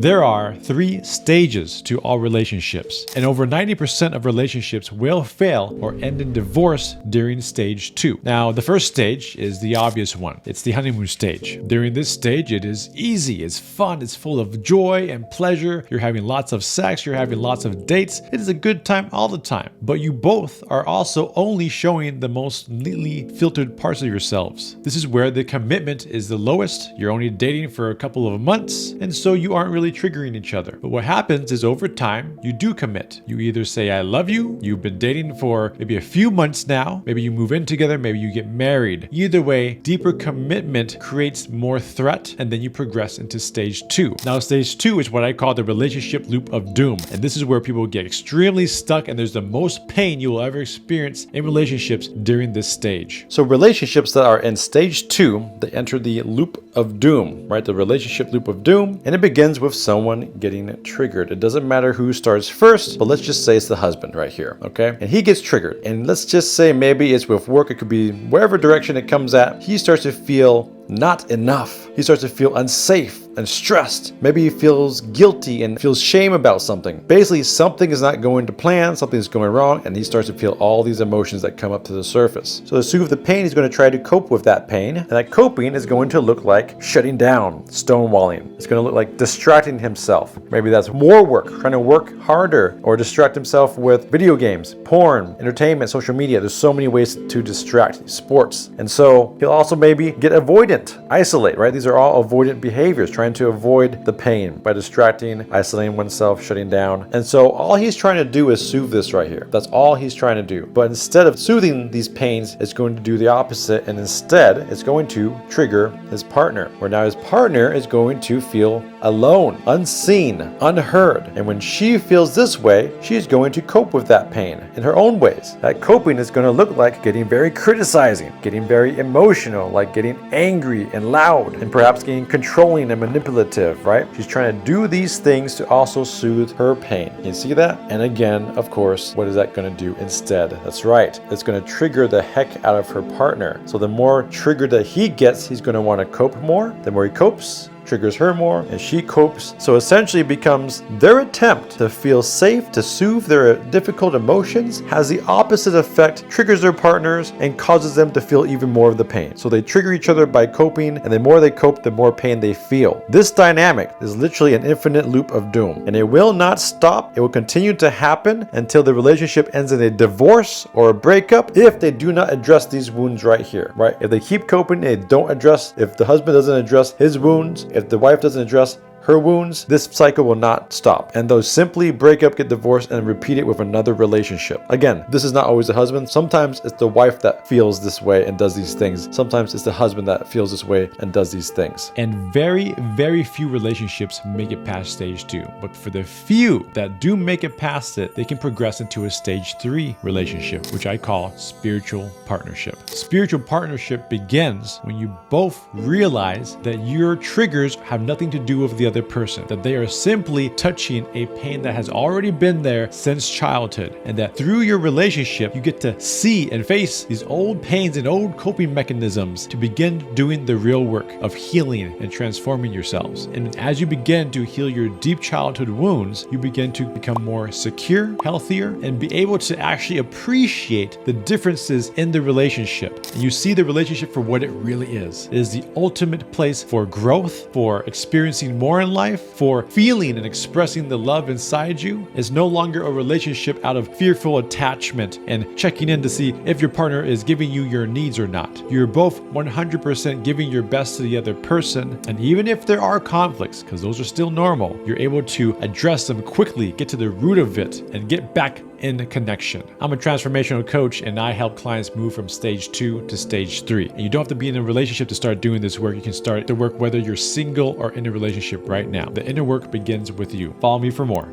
There are 3 stages to all relationships, and over 90% of relationships will fail or end in divorce during stage 2. Now, the first stage is the obvious one. It's the honeymoon stage. During this stage, it is easy, it's fun, it's full of joy and pleasure. You're having lots of sex, you're having lots of dates. It is a good time all the time. But you both are also only showing the most neatly filtered parts of yourselves. This is where the commitment is the lowest. You're only dating for a couple of months, and so you aren't really triggering each other. But what happens is over time, you do commit. You either say, I love you, you've been dating for maybe a few months now, maybe you move in together, maybe you get married. Either way, deeper commitment creates more threat, and then you progress into stage 2. Now, stage 2 is what I call the relationship loop of doom. And this is where people get extremely stuck, and there's the most pain you will ever experience in relationships during this stage. So relationships that are in stage 2, they enter the loop of doom, right? The relationship loop of doom, and it begins with someone getting triggered. It doesn't matter who starts first, but let's just say it's the husband right here, okay? And he gets triggered. And let's just say maybe it's with work, it could be wherever direction it comes at. He starts to feel not enough. He starts to feel unsafe and stressed. Maybe he feels guilty and feels shame about something. Basically, something is not going to plan, something is going wrong, and he starts to feel all these emotions that come up to the surface. So to soothe the pain, he's going to try to cope with that pain. And that coping is going to look like shutting down, stonewalling. It's going to look like distracting himself. Maybe that's more work, trying to work harder, or distract himself with video games, porn, entertainment, social media. There's so many ways to distract, sports. And so he'll also maybe get avoidant, isolate, right? These are all avoidant behaviors, trying to avoid the pain by distracting, isolating oneself, shutting down. And so all he's trying to do is soothe this right here. That's all he's trying to do. But instead of soothing these pains, it's going to do the opposite. And instead, it's going to trigger his partner, where now his partner is going to feel alone, unseen, unheard. And when she feels this way, she's going to cope with that pain in her own ways. That coping is going to look like getting very criticizing, getting very emotional, like getting angry and loud, and perhaps getting controlling and manipulative, right? She's trying to do these things to also soothe her pain. You see that? And again, of course, what is that going to do instead? That's right. It's going to trigger the heck out of her partner. So the more triggered that he gets, he's going to want to cope more. The more he copes, triggers her more, and she copes. So essentially it becomes their attempt to feel safe, to soothe their difficult emotions, has the opposite effect, triggers their partners, and causes them to feel even more of the pain. So they trigger each other by coping, and the more they cope, the more pain they feel. This dynamic is literally an infinite loop of doom, and it will not stop. It will continue to happen until the relationship ends in a divorce or a breakup if they do not address these wounds right here, right? If they keep coping, they don't address, if the husband doesn't address his wounds, if the wife doesn't address her wounds, this cycle will not stop. And they'll simply break up, get divorced, and repeat it with another relationship. Again, this is not always the husband. Sometimes it's the wife that feels this way and does these things. Sometimes it's the husband that feels this way and does these things. And very, very few relationships make it past stage 2. But for the few that do make it past it, they can progress into a stage 3 relationship, which I call spiritual partnership. Spiritual partnership begins when you both realize that your triggers have nothing to do with the other person, that they are simply touching a pain that has already been there since childhood, and that through your relationship you get to see and face these old pains and old coping mechanisms to begin doing the real work of healing and transforming yourselves. And as you begin to heal your deep childhood wounds, you begin to become more secure, healthier, and be able to actually appreciate the differences in the relationship. And you see the relationship for what it really is. It is the ultimate place for growth, for experiencing more in life, for feeling and expressing the love inside you. Is no longer a relationship out of fearful attachment and checking in to see if your partner is giving you your needs or not. You're both 100% giving your best to the other person, and even if there are conflicts, because those are still normal, you're able to address them quickly, get to the root of it, and get back in connection. I'm a transformational coach, and I help clients move from stage 2 to stage 3. And you don't have to be in a relationship to start doing this work. You can start the work whether you're single or in a relationship right now. The inner work begins with you. Follow me for more.